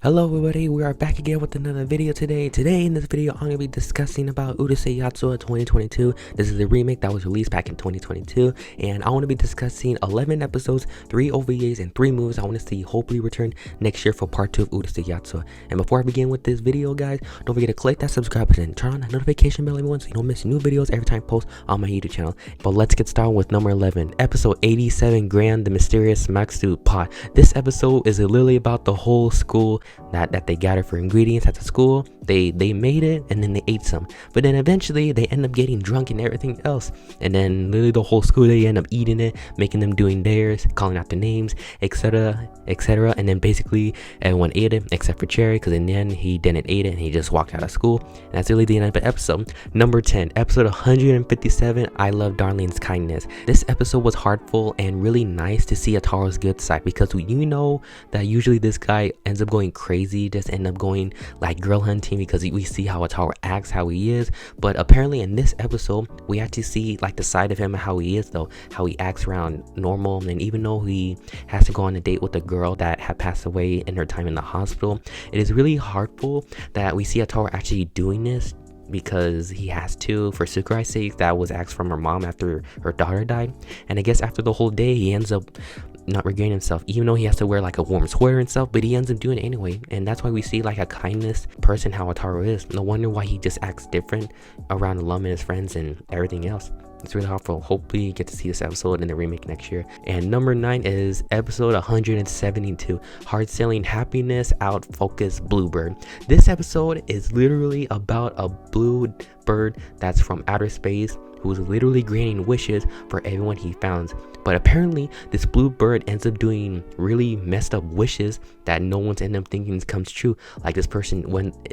Hello everybody, we are back again with another video today. Today in this video, I'm going to be discussing about Urusei Yatsura 2022. This is a remake that was released back in 2022, and I want to be discussing 11 episodes, 3 OVAs, and 3 movies I want to see hopefully return next year for part 2 of Urusei Yatsura. And before I begin with this video, guys, don't forget to click that subscribe button, turn on that notification bell everyone so you don't miss new videos every time I post on my YouTube channel. But let's get started with number 11, episode 87, Grand the Mysterious Maxu Pot. This episode is literally about the whole school that they gathered for ingredients at the school. They made it and then they ate some, but then eventually they end up getting drunk and everything else, and then literally the whole school, they end up eating it, making them doing theirs, calling out their names, etc, and then basically everyone ate it except for Cherry, because in the end he didn't eat it and he just walked out of school. And that's really the end of the episode. Number 10, episode 157, I Love Darlene's Kindness. This episode was heartful and really nice to see Ataru's good side, because you know that usually this guy ends up going crazy, just end up going like girl hunting, because we see how Ataru acts, how he is. But apparently in this episode we actually see like the side of him, how he is though, how he acts around normal. And even though he has to go on a date with a girl that had passed away in her time in the hospital, it is really heartful that we see Ataru actually doing this because he has to, for Sakurai's sake, that was asked from her mom after her daughter died. And I guess after the whole day he ends up not regaining himself, even though he has to wear like a warm sweater and stuff, but he ends up doing it anyway. And that's why we see like a kindness person how Ataru is. No wonder why he just acts different around Lum and his friends and everything else. It's really helpful. Hopefully you get to see this episode in the remake next year. And number 9 is episode 172, Hard Selling Happiness Out Focus Bluebird. This episode is literally about a blue bird that's from outer space who's literally granting wishes for everyone he finds. But apparently this blue bird ends up doing really messed up wishes that no one's end up thinking comes true. Like this person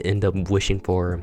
end up wishing for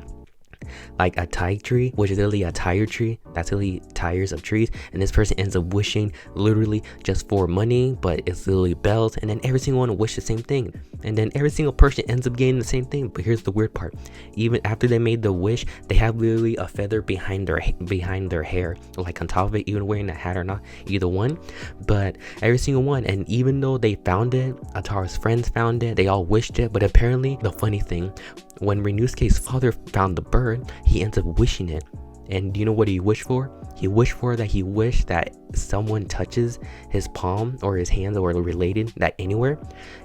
like a tire tree, which is literally a tire tree, that's literally tires of trees, and this person ends up wishing literally just for money, but it's literally bells, and then every single one wish the same thing, and then every single person ends up getting the same thing. But here's the weird part, even after they made the wish, they have literally a feather behind their hair, like on top of it, even wearing a hat or not, either one. But every single one, and even though they found it, Ataru's friends found it, they all wished it. But apparently the funny thing, when Ryunosuke's father found the bird, he ends up wishing it. And do you know what he wished for? He wished that someone touches his palm or his hands or related that anywhere,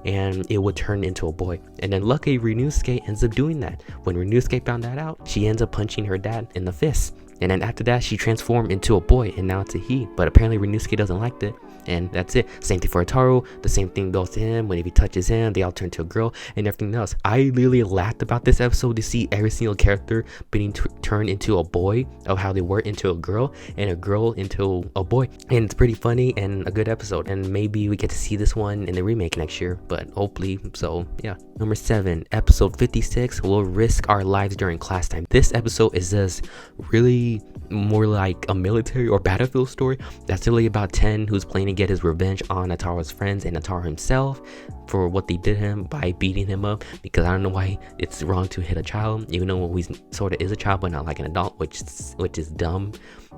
and it would turn into a boy. And then luckily Ryunosuke ends up doing that. When Ryunosuke found that out, she ends up punching her dad in the fist. And then after that, she transformed into a boy, and now it's a he. But apparently Ryunosuke doesn't like it, and that's it. Same thing for Ataru. The same thing goes to him. When he touches him, they all turn to a girl and everything else. I really laughed about this episode to see every single character being turned into a boy, of how they were into a girl, and a girl into a boy. And it's pretty funny and a good episode. And maybe we get to see this one in the remake next year, but hopefully. So yeah. Number 7, episode 56, We'll Risk Our Lives During Class Time. This episode is just really more like a military or battlefield story. That's really about Ten, who's planning to get his revenge on Ataru's friends and Ataru himself for what they did him by beating him up, because I don't know why it's wrong to hit a child, even though he sort of is a child but not like an adult, which is dumb.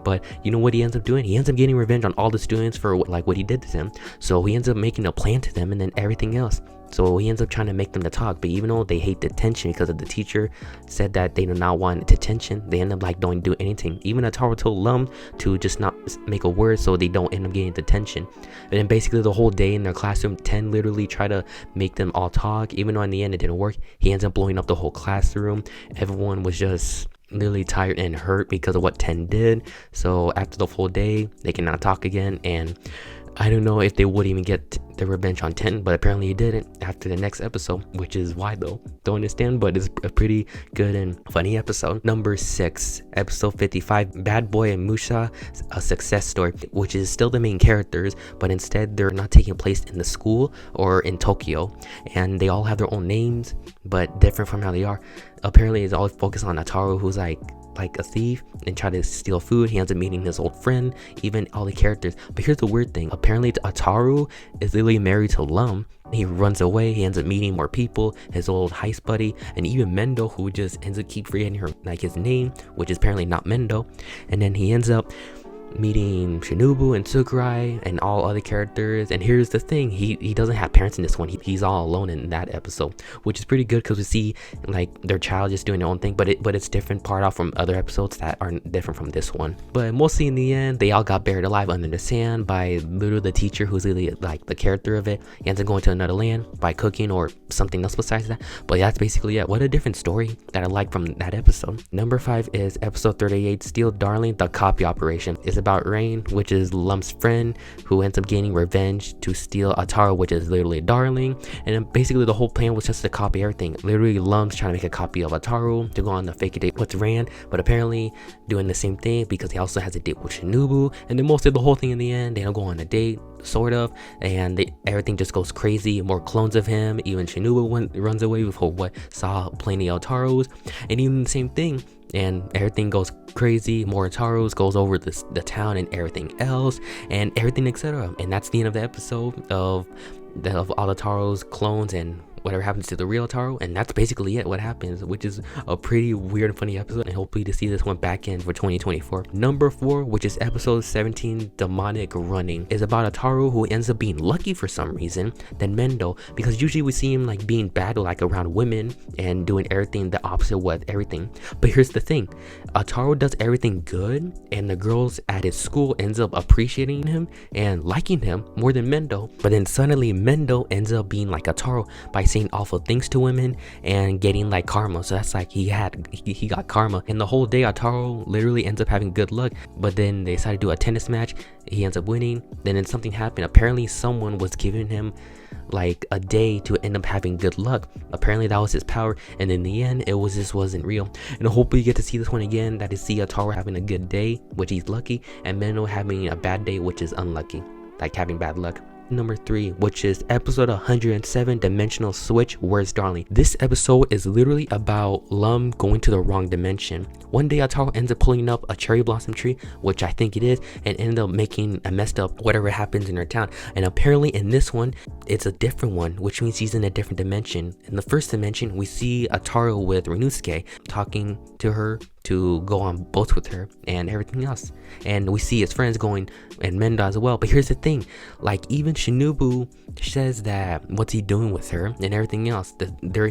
But you know what he ends up doing? He ends up getting revenge on all the students for what he did to them. So he ends up making a plan to them and then everything else. So he ends up trying to make them to talk, but even though they hate detention because of the teacher said that they do not want detention, they end up like don't do anything. Even Ataru told Lum to just not make a word so they don't end up getting detention. And then basically the whole day in their classroom, Ten literally tried to make them all talk, even though in the end it didn't work. He ends up blowing up the whole classroom. Everyone was just literally tired and hurt because of what Ten did. So after the full day, they cannot talk again, and I don't know if they would even get the revenge on Ten, but apparently he didn't after the next episode, which is why though, don't understand, but it's a pretty good and funny episode. Number 6, episode 55, Bad Boy and Musha, a success story, which is still the main characters, but instead they're not taking place in the school or in Tokyo, and they all have their own names but different from how they are. Apparently it's all focused on Ataru, who's like a thief and try to steal food. He ends up meeting his old friend, even all the characters. But here's the weird thing, apparently Ataru is literally married to Lum. He runs away, he ends up meeting more people, his old heist buddy, and even Mendo, who just ends up keep forgetting his name, which is apparently not Mendo. And then he ends up meeting Shinobu and Tsukurai and all other characters. And here's the thing, he doesn't have parents in this one. He's all alone in that episode, which is pretty good because we see like their child just doing their own thing, but it's different part off from other episodes that are different from this one. But mostly in the end, they all got buried alive under the sand by literally the teacher who's really like the character of it. He ends up going to another land by cooking or something else besides that. But that's basically it. What a different story that I like from that episode. Number 5 is episode 38, Steel Darling, the copy operation. It's about Rain, which is Lum's friend, who ends up gaining revenge to steal Ataru, which is literally Darling. And then basically the whole plan was just to copy everything. Literally Lum's trying to make a copy of Ataru to go on the fake date with Ran, but apparently doing the same thing because he also has a date with Shinobu. And then mostly the whole thing in the end, they don't go on a date, sort of, and everything just goes crazy. More clones of him. Even Shinobu runs away with what saw plenty of Tarus, and even the same thing. And everything goes crazy. More Tarus goes over the town and everything else, and everything etc. And that's the end of the episode of all the Tarus clones and whatever happens to the real Taro. And that's basically it, what happens, which is a pretty weird and funny episode, and hopefully to see this one back in for 2024. Number 4, which is episode 17, Demonic Running, is about a Taro who ends up being lucky for some reason than Mendo, because usually we see him like being bad like around women and doing everything the opposite with everything. But here's the thing, Taro does everything good, and the girls at his school ends up appreciating him and liking him more than Mendo. But then suddenly Mendo ends up being like a Taro by saying awful things to women and getting like karma. So that's like he got karma, and the whole day Ataru literally ends up having good luck. But then they decided to do a tennis match, he ends up winning. Then something happened. Apparently someone was giving him like a day to end up having good luck. Apparently that was his power, and in the end it wasn't real. And hopefully you get to see this one again, that is see Ataru having a good day, which he's lucky, and Mendo having a bad day, which is unlucky, like having bad luck. Number 3, which is episode 107, Dimensional Switch, Where's Darling. This episode is literally about Lum going to the wrong dimension. One day Ataru ends up pulling up a cherry blossom tree, which I think it is, and end up making a messed up whatever happens in her town. And apparently in this one it's a different one, which means he's in a different dimension. In the first dimension we see Ataru with Ryunosuke talking to her to go on boats with her and everything else, and we see his friends going, and Mendo as well. But here's the thing, like even Shinobu says that what's he doing with her and everything else,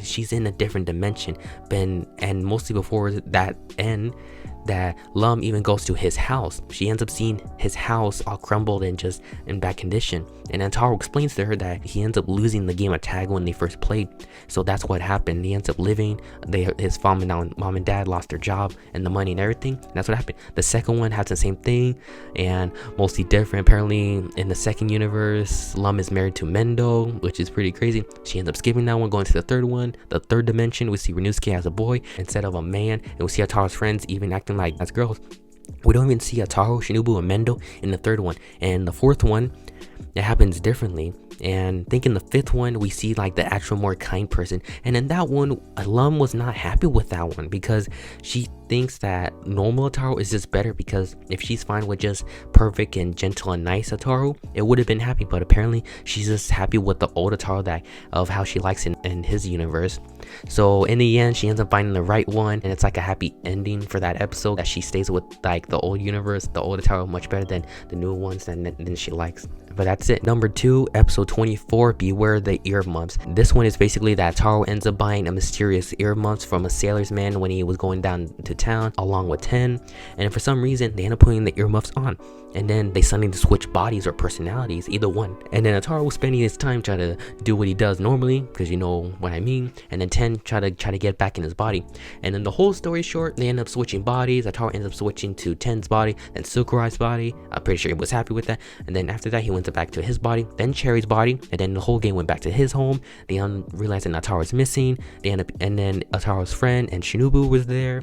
she's in a different dimension. And mostly before that end, that Lum even goes to his house. She ends up seeing his house all crumbled and just in bad condition, and Taro explains to her that he ends up losing the game of tag when they first played. So that's what happened. He ends up living, his mom and dad lost their job and the money and everything, and that's what happened. The second one has the same thing and mostly different. Apparently in the second universe, Lum is married to Mendo, which is pretty crazy. She ends up skipping that one, going to the third one. The third dimension, we see Ryunosuke as a boy instead of a man, and we see Ataru's friends even acting like as girls. We don't even see Ataru, Shinobu, and Mendo in the third one. And the fourth one, it happens differently. And I think in the fifth one we see like the actual more kind person, and in that one Lum was not happy with that one because she thinks that normal Ataru is just better, because if she's fine with just perfect and gentle and nice Ataru, it would have been happy. But apparently she's just happy with the old Ataru of how she likes in his universe. So in the end she ends up finding the right one, and it's like a happy ending for that episode, that she stays with like the old universe, the old Ataru, much better than the new ones than she likes. But that's it. Number 2, episode 24, Beware the Earmuffs. This one is basically that Taro ends up buying a mysterious earmuffs from a sailor's man when he was going down to town along with 10, and for some reason they end up putting the earmuffs on, and then they suddenly switch bodies or personalities, either one. And then Ataru was spending his time trying to do what he does normally, because you know what I mean, and then 10 try to get back in his body. And then the whole story short, they end up switching bodies. Ataru ends up switching to 10's body, then Sakurai's body. I'm pretty sure he was happy with that, and then after that he went back to his body, then Cherry's body, and then the whole game went back to his home. They realized that Ataru was missing. They end up, and then Ataru's friend and Shinobu was there.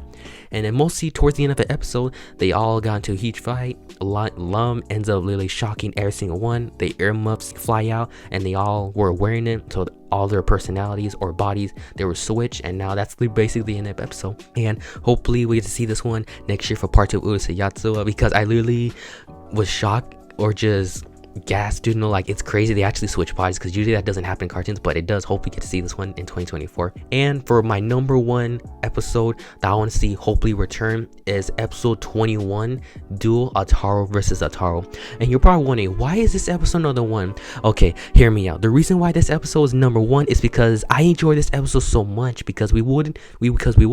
And then mostly towards the end of the episode, they all got into a huge fight. Lum ends up literally shocking every single one. The earmuffs fly out, and they all were wearing it, so all their personalities or bodies, they were switched. And now that's basically the end of the episode. And hopefully we get to see this one next year for part 2 of Urusei Yatsura, because I literally was shocked, or just gassed, dude. No, like, it's crazy they actually switch bodies, because usually that doesn't happen in cartoons, but it does. Hope we get to see this one in 2024. And for my number one episode that I want to see hopefully return is episode 21, Duel Ataru versus Ataru. And you're probably wondering, why is this episode number one? Okay, hear me out. The reason why this episode is number one is because I enjoy this episode so much, because we would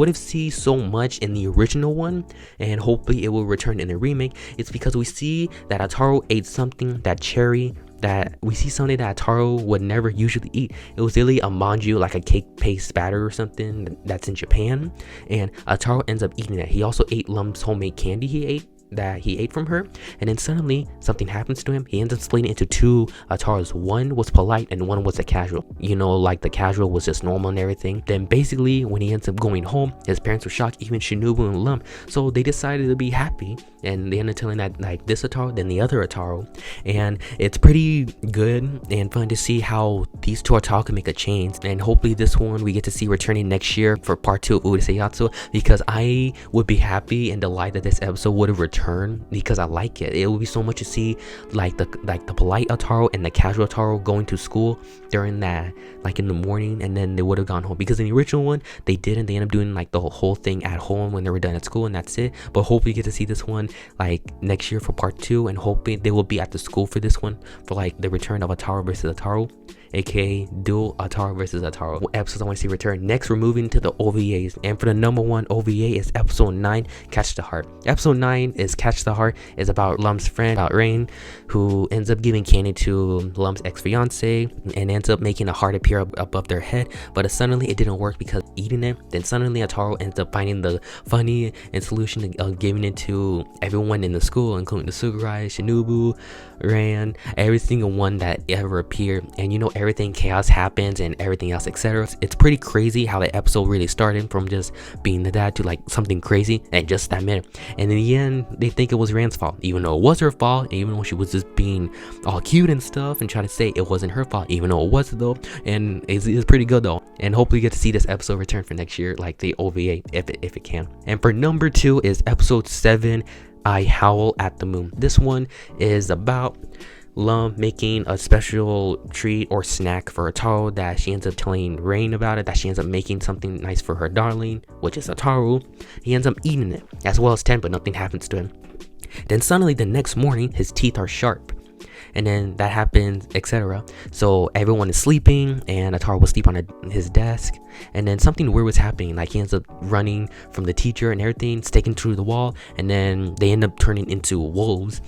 have seen so much in the original one, and hopefully it will return in the remake. It's because we see that Ataru ate something, that cherry, that we see something that Ataru would never usually eat. It was really a manju, like a cake paste batter or something that's in Japan, and Ataru ends up eating it. He also ate Lum's homemade candy he ate from her, and then suddenly something happens to him. He ends up splitting into two Atarus. One was polite and one was a casual. You know, like the casual was just normal and everything. Then basically when he ends up going home, his parents were shocked, even Shinobu and Lum. So they decided to be happy, and they ended up telling that, like, this Ataru, then the other Ataru. And it's pretty good and fun to see how these two Ataru can make a change. And hopefully this one we get to see returning next year for part 2 of Urusei Yatsura, because I would be happy and delighted that this episode would have returned, because I like it. It would be so much to see like the polite Ataru and the casual Ataru going to school during that, like in the morning, and then they would have gone home, because in the original one they didn't. They ended up doing like the whole thing at home when they were done at school, and that's it. But hopefully you get to see this one like next year for part 2, and hoping they will be at the school for this one, for like the return of Ataru versus Ataru, aka Duel Ataru versus Ataru. What episodes I want to see return? Next, we're moving to the OVAs, and for the number one OVA is episode 9, Catch the Heart. Episode 9 is Catch the Heart, is about Lum's friend, about Rain, who ends up giving candy to Lum's ex-fiance and ends up making a heart appear above their head, but suddenly it didn't work because eating it. Then suddenly Ataru ends up finding the funny and solution of giving it to everyone in the school, including the Sugurai, Shinobu, Ran, every single one that ever appeared. And you know, everything chaos happens and everything else, etc. It's pretty crazy how the episode really started from just being the dad to like something crazy and just that minute. And in the end, they think it was Rand's fault, even though it was her fault, even though she was just being all cute and stuff and trying to say it wasn't her fault, even though it was though. And it's pretty good though. And hopefully you get to see this episode return for next year, like the OVA, if it can. And for number 2 is episode 7, I Howl at the Moon. This one is about Lum making a special treat or snack for Ataru, that she ends up telling Rain about it, that she ends up making something nice for her darling, which is Ataru. He ends up eating it, as well as Ten, but nothing happens to him. Then suddenly the next morning, his teeth are sharp. And then that happens, etc. So everyone is sleeping, and Ataru will sleep on his desk. And then something weird was happening, like he ends up running from the teacher and everything, sticking through the wall, and then they end up turning into wolves,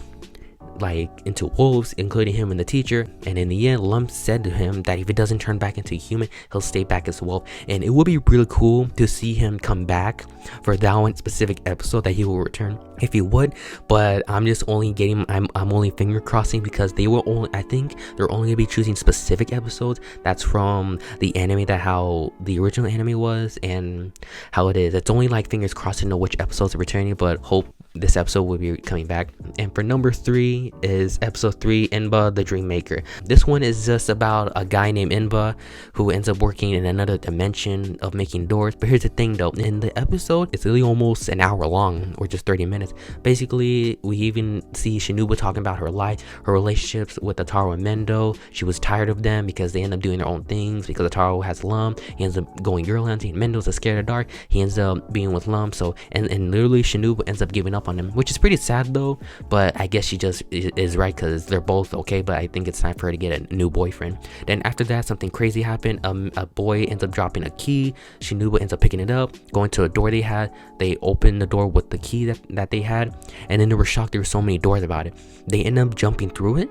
including him and the teacher. And in the end, Lum said to him that if it doesn't turn back into a human, he'll stay back as a wolf. And it would be really cool to see him come back for that one specific episode, that he will return if he would. But I'm just only getting, I'm only finger crossing, because they will only, I think they're only gonna be choosing specific episodes that's from the anime, that how the original anime was and how it is. It's only like fingers crossed to know which episodes are returning, but hope this episode will be coming back. And for number 3 is episode 3, Inba the Dream Maker. This one is just about a guy named Inba who ends up working in another dimension of making doors. But here's the thing though, in the episode it's really almost an hour long, or just 30 minutes. Basically, we even see Shinobu talking about her life, her relationships with Ataru and Mendo. She was tired of them because they end up doing their own things, because Ataru has Lum, he ends up going girl hunting, Mendo's scared of dark, he ends up being with Lum. So and literally Shinobu ends up giving up on him, which is pretty sad though. But I guess she just is right, because they're both okay, but I think it's time for her to get a new boyfriend. Then after that, something crazy happened. A boy ends up dropping a key. Shinobu ends up picking it up, going to a door they had. They opened the door with the key that they had, and then they were shocked there were so many doors about it. They end up jumping through it,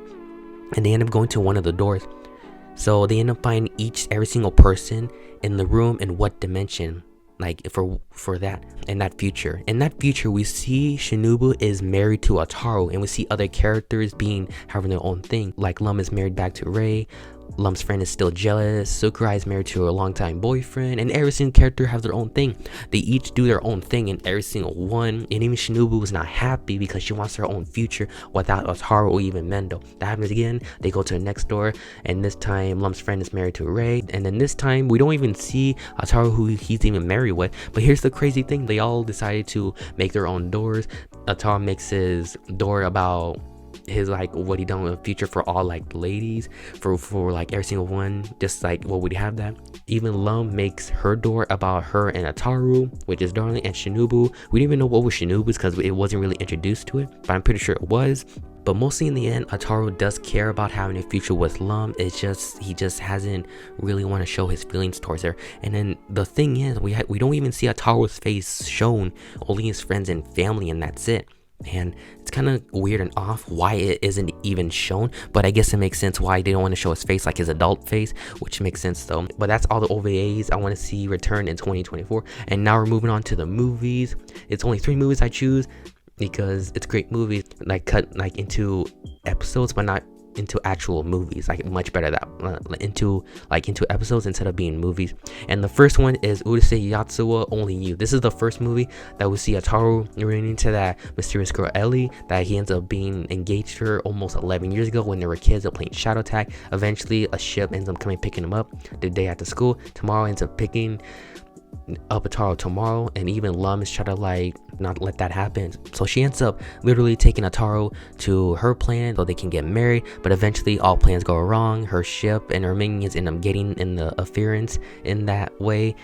and they end up going to one of the doors. So they end up finding every single person in the room in what dimension, like for that in that future. In that future, we see Shinobu is married to Ataru, and we see other characters having their own thing. Like Lum is married back to Rei, Lum's friend is still jealous, Sakurai is married to a longtime boyfriend, and every single character has their own thing. They each do their own thing in every single one, and even Shinobu was not happy because she wants her own future without Ataru or even Mendo. That happens again. They go to the next door, and this time Lum's friend is married to Rei, and then this time we don't even see Ataru, who he's even married with. But here's the crazy thing, they all decided to make their own doors. Ataru makes his door about his like what he done in the future for all like ladies, for like every single one, just like what would have that. Even Lum makes her door about her and Ataru, which is Darling, and Shinobu. We didn't even know what was Shinobu's because it wasn't really introduced to it, but I'm pretty sure it was. But mostly in the end, Ataru does care about having a future with Lum. It's just he just hasn't really want to show his feelings towards her. And then the thing is, we don't even see Ataru's face shown, only his friends and family, and that's it. And it's kind of weird and off why it isn't even shown, but I guess it makes sense why they don't want to show his face, like his adult face, which makes sense though. But that's all the OVAs I want to see return in 2024. And now we're moving on to the movies. It's only 3 movies I choose because it's great movies, like cut like into episodes, but not into actual movies. Like much better that into episodes instead of being movies. And the first one is Urusei Yatsura, Only You. This is the first movie that we see Ataru running into that mysterious girl Ellie that he ends up being engaged to her almost 11 years ago when they were kids, playing shadow tag. Eventually a ship ends up coming picking him up the day after school. Tomorrow ends up picking up Ataru tomorrow, and even Lum is trying to like not let that happen. So she ends up literally taking Ataru to her planet so they can get married, but eventually all plans go wrong. Her ship and her minions end up getting in the interference in that way.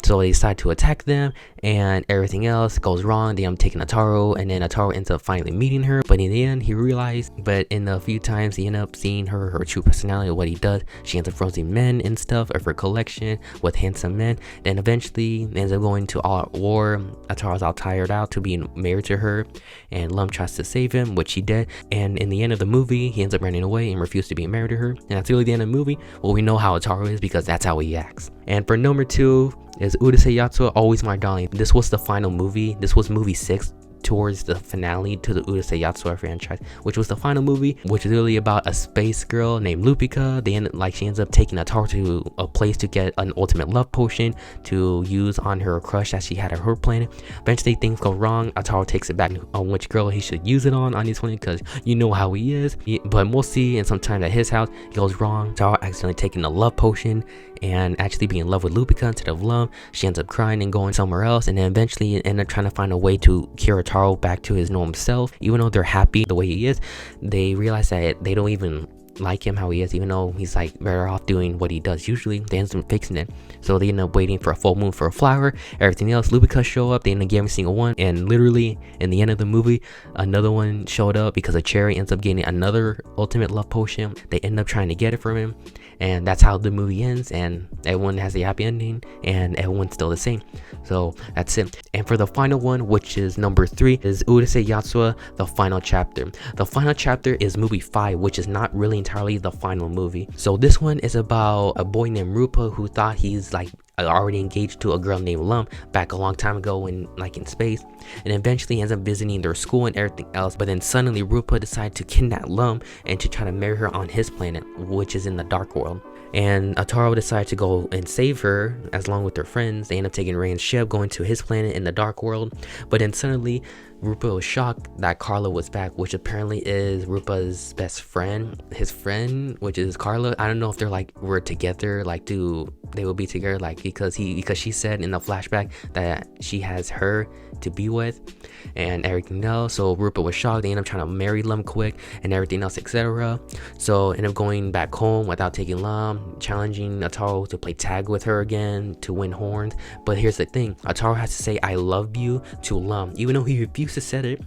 So they decide to attack them, and everything else goes wrong. They end up taking Ataru, and then Ataru ends up finally meeting her. But in the end, he realized, but in a few times, he ends up seeing her true personality, what he does. She ends up frozen men and stuff of her collection with handsome men. Then eventually ends up going to all out war. Ataru's all tired out to being married to her, and Lum tries to save him, which he did. And in the end of the movie, he ends up running away and refused to be married to her. And that's really the end of the movie. Well, we know how Ataru is because that's how he acts. And for number 2 is Urusei Yatsura, Always My Darling. This was the final movie. This was movie 6 towards the finale to the Urusei Yatsura franchise, which was the final movie, which is really about a space girl named Lupika. She ends up taking Ataru to a place to get an ultimate love potion to use on her crush that she had at her planet. Eventually things go wrong. Ataru takes it back on which girl he should use it on his planet, because you know how he is. But mostly, and sometimes at his house, it goes wrong. Ataru accidentally taking the love potion and actually being in love with Lupika instead of Lum. She ends up crying and going somewhere else, and then eventually end up trying to find a way to cure Ataru back to his normal self. Even though they're happy the way he is, they realize that they don't even like him how he is, even though he's like better off doing what he does usually. They end up fixing it. So they end up waiting for a full moon for a flower. Everything else, Lupika show up. They end up getting every single one, and literally in the end of the movie, another one showed up because a cherry ends up getting another ultimate love potion. They end up trying to get it from him, and that's how the movie ends, and everyone has a happy ending, and everyone's still the same. So that's it. And for the final one, which is number 3, is Urusei Yatsura, The Final Chapter. The final chapter is movie 5, which is not really entirely the final movie. So this one is about a boy named Rupa who thought he's like already engaged to a girl named Lum back a long time ago in space, and eventually ends up visiting their school and everything else. But then suddenly Rupa decided to kidnap Lum and to try to marry her on his planet, which is in the dark world. And Ataru decided to go and save her along with their friends. They end up taking Rain's ship, going to his planet in the dark world. But then suddenly Rupa was shocked that Carla was back, which apparently is Rupa's best friend, his friend, which is Carla. I don't know if they're like were together, like they will be together, like because she said in the flashback that she has her to be with and everything else. So Rupa was shocked. They end up trying to marry Lum quick and everything else, etc. So end up going back home without taking Lum, challenging Ataru to play tag with her again to win horns. But here's the thing, Ataru has to say I love you to Lum, even though he refused to say it.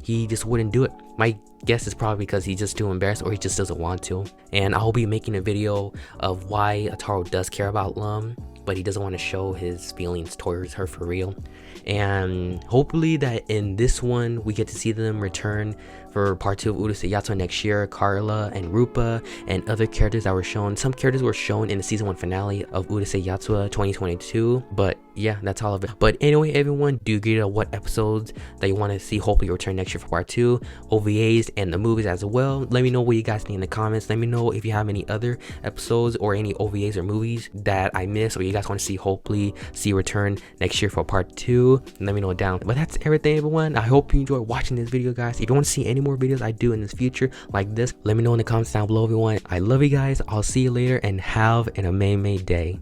He just wouldn't do it. My guess is probably because he's just too embarrassed, or he just doesn't want to. And I'll be making a video of why Ataru does care about Lum, but he doesn't want to show his feelings towards her for real. And hopefully that in this one we get to see them return for part 2 of Urusei Yatsura next year. Carla and Rupa and other characters that were shown. Some characters were shown in the season 1 finale of Urusei Yatsura 2022. But yeah, that's all of it. But anyway, everyone, do agree to what episodes that you want to see hopefully return next year for part 2, OVAs and the movies as well. Let me know what you guys think in the comments. Let me know if you have any other episodes or any OVAs or movies that I missed or you guys want to see hopefully see return next year for part 2. Let me know down. But that's everything, everyone. I hope you enjoyed watching this video, guys. If you want to see any more videos I do in this future like this, let me know in the comments down below, everyone. I love you guys. I'll see you later, and have an amazing day.